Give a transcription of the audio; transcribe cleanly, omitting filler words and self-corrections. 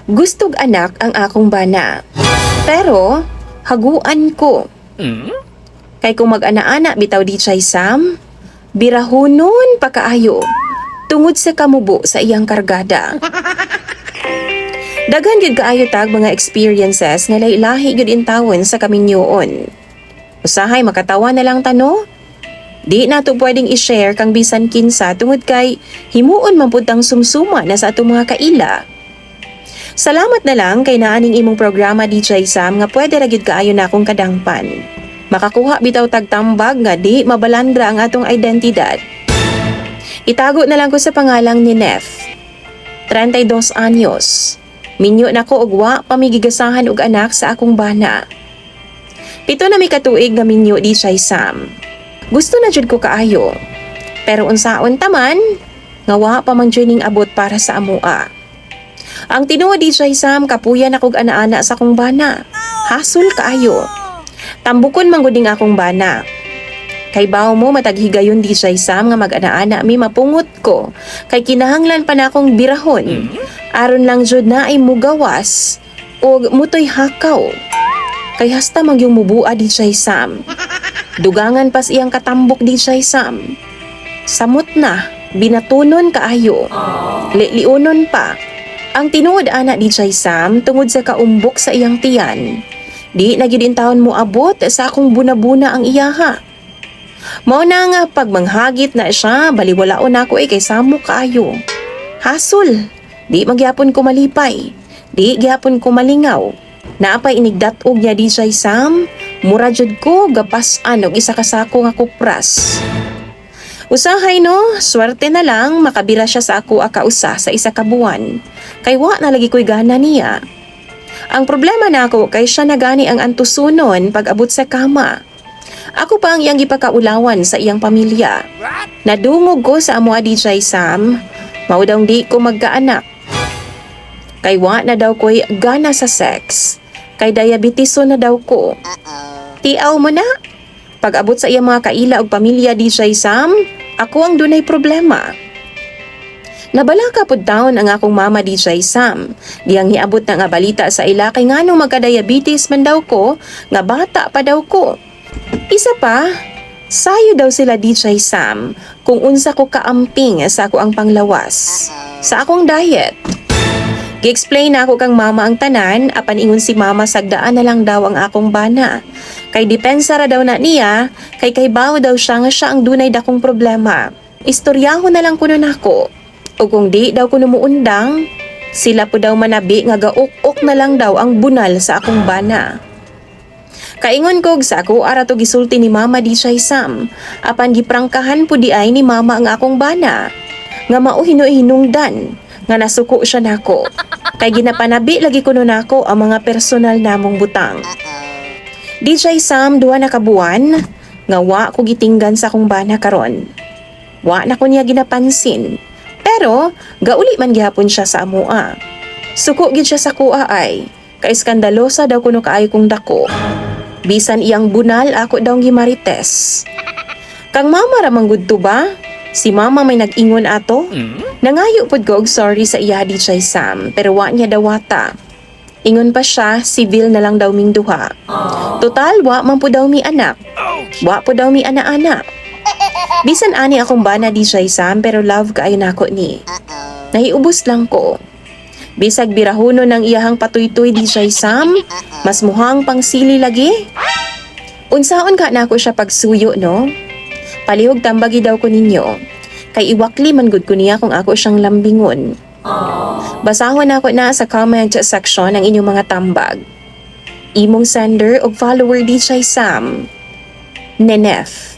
Gustog anak ang akong bana. Pero, haguan ko. Kay kung mag-ana-ana bitaw di chay Sam, birahunon pa kaayo. Tungod sa kamubo sa iyang kargada. Daghan gyud kaayo tag mga experiences nga lahi-lahi gyud intawon sa kaminyoon. Usahay makatawa na lang tano? Di na to pwedeng i-share kang bisan kinsa tungod kay himuon man pud tang sumsuma na sa atong mga kaila. Salamat na lang kay naaning imong programa DJ Sam nga pwede ra gyud kaayo na akong kadangpan. Makakuha bitaw tagtambag nga di mabalandra ang atong identidad. Itago na lang ko sa pangalang ni Nef. 32 anyos. Minyo na ko og wa pamigigasahan og anak sa akong bana. 7 na mi katuig nga minyo di siya Sam. Gusto na jud ko kaayo. Pero unsaon taman, nga wa pa man jud ning abot para sa amua. Ang tinuod di siya Sam kapuyan akog ana-ana sa akong bana. Hasol kaayo. Tambukon man gud ning akong bana. Kay bawo mo mataghigayon di siya Sam nga mag-ana-ana mi mapungot ko. Kay kinahanglan pa na akong birahon. Aron lang jud na ay mugawas o mutoy hakaw. Kay hasta mang yung mubua di siya Sam. Dugangan pas iyang katambok di siya Sam. Samot na, binatunon kaayo. Liunon pa. Ang tinuod ana di siya Sam tungod sa kaumbok sa iyang tiyan. Di na gyud intawon mo abot sa akong buna-buna ang iyaha. Mao na nga pag manghagit na siya, baliwalaon ako kay samo kaayo. Hasol, di magyapon ko malipay. Di gyapon ko malingaw. Naapay inigdatog niya di siya Sam, mura jud ko gapasan og isa ka sako nga kupras. Usahay no, swerte na lang makabira siya sa ako akausa sa isa ka buwan. Kay wa na lagi ko'y gana niya. Ang problema na ako kay siya na gani ang antusunon pag abot sa kama. Ako pa ang iyang gipakaulawan sa iyang pamilya. Nadungog ko sa amua di siya Sam, mao daw di ko magkaanak. Kay wa na daw ko'y gana sa sex. Kay diabetiso na daw ko. Tiaw mo na. Pag abot sa iyang mga kaila o pamilya di siya Sam, ako ang dunay problema. Nabalaka pud taon ang akong mama di siya Sam. Diyang hiabot na nga balita sa ila kay nganong magka-diabetes man daw ko, nga bata pa daw ko. Isa pa, sayo daw sila di siya Sam kung unsa ko kaamping sa ako ang panglawas. Sa akong diet. Gi-explain na ako kang mama ang tanan, apan ingon si mama sagdaan na lang daw ang akong bana. Kay depensa ra daw na niya, kay bawo daw siya nga siya ang dunay dakong problema. Istoryahon na lang kuno nako. O kung di daw kuno muundang, sila po daw manabi nga gauk-ok na lang daw ang bunal sa akong bana. Kaingon kog sa ako ara to gisulti ni mama di siya Sam, apan giprangkahan po di ay ni mama ang akong bana. Nga mao hinungdan nga nasuko siya nako. Kay ginapanabi lagi kuno nako ang mga personal namong butang. DJ Sam 2 na kabuan nga wa ko gitinggan sa akong bana karon. Wa na ko niya ginapansin. Pero gauli man gihapon siya sa amua. Suko gid siya sa kuha ay kay skandalosa daw kuno kaayo kong dako. Bisan iyang bunal ako daw gimarites. Kang mama ra manggud to ba? Si mama may nag-ingon ato. Nangayo pud ko og sorry sa iya di siya Sam, pero wa niya dawata. Ingon pa siya, civil na lang daw ming duha. Total, wa man po daw mi anak. Wa po daw mi ana-ana. Bisan ani akong bana di siya Sam, pero love kaayo nako ni. Nahiubos lang ko. Bisag birahono ng iyahang patuytoy di siya Sam, mas muhang pangsili lagi. Unsaon ka nako siya pagsuyo no? Palihog tambagi daw ko ninyo. Kay iwakli man gud ko niya kung ako siyang lambingon. Basahon ako na sa comment section ang inyong mga tambag. Imong sender o follower di siya Sam. Nenef.